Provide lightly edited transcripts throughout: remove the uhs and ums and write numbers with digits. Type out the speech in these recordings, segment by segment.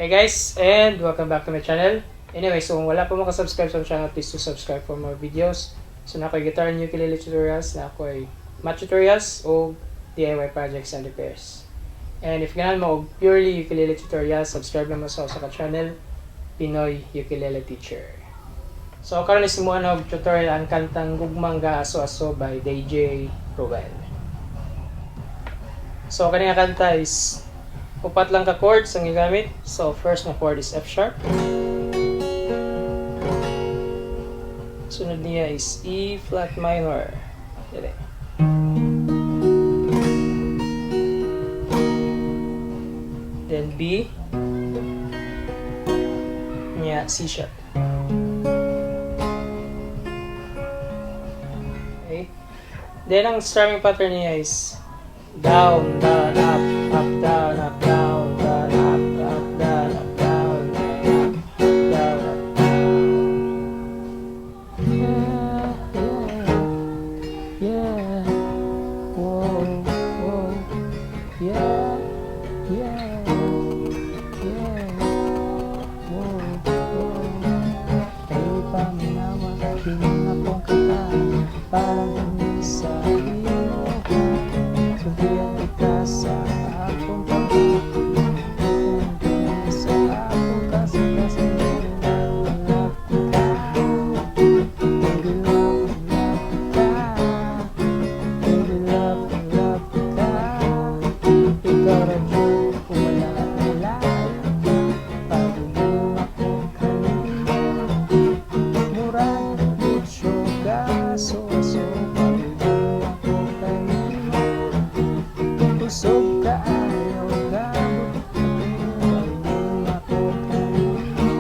Hey guys, and welcome back to my channel. Anyway, so kung wala pa makasubscribe sa channel, please to subscribe for more videos. So na ako'y guitar and ukulele tutorials, na ako'y math tutorials, o DIY projects and repairs. And if ganahan mo purely ukulele tutorials, subscribe naman sa channel, Pinoy Ukulele Teacher. So karon is simuan og tutorial ang kantang Gugmang Ga Aso-aso by Dj Rowel. So kani nga kanta is upat lang ka chords ang gigamit. So first na chord is F sharp. Sunod niya is E flat minor. Dili. Then B. Niya C sharp. Okay. Then ang strumming pattern niya is down, down, up, up, down, up, down, down, up, up, down, up, down, down, down, up, yeah, yeah, whoa, whoa, yeah, yeah, yeah, whoa, whoa. Kayo pa minawa, tingin akong kata, parang sa iyo. Subihan kita sa akong pag-ibig, sa akong kasi love ka, baby love ka, baby love ka, ikaw radyo wala layo ka, pag-ibig ako kanina, murang bitso gaso-aso, pag-ibig ako kanina. Kusog ka ayaw gamot, pag-ibig ako kanina.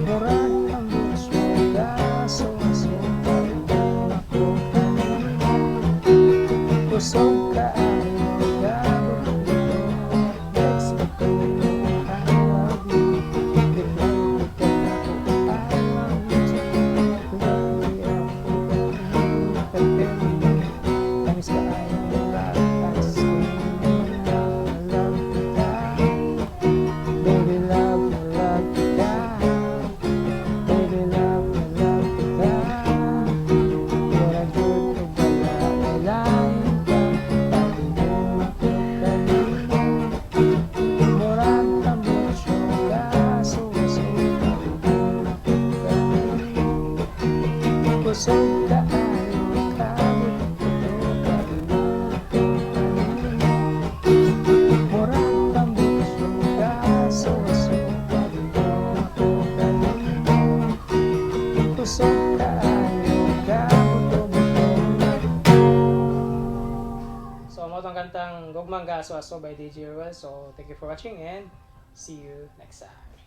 Murag ang bitso gaso-aso, pag-ibig ako kanina. Kusog ka ayaw gamot, next pag-ibig I love you. Biglang biglang ako I love you. Lagi ako kanina, tamis ka ayaw lahat. Baby love ka, baby love ka, wala good o wala laing ka, pag-ibig ako kanina, murag ang bitso gaso-aso, pag-ibig ako kanina, kusog ka ayaw kamot, pag-ibig ako kanina, murag ang bitso gaso-aso, pag-ibig ako kanina, kusog ka ayaw kamot. So mo tong kantang Gugmang Ga Aso-aso by DJ Rowel. So thank you for watching and see you next time.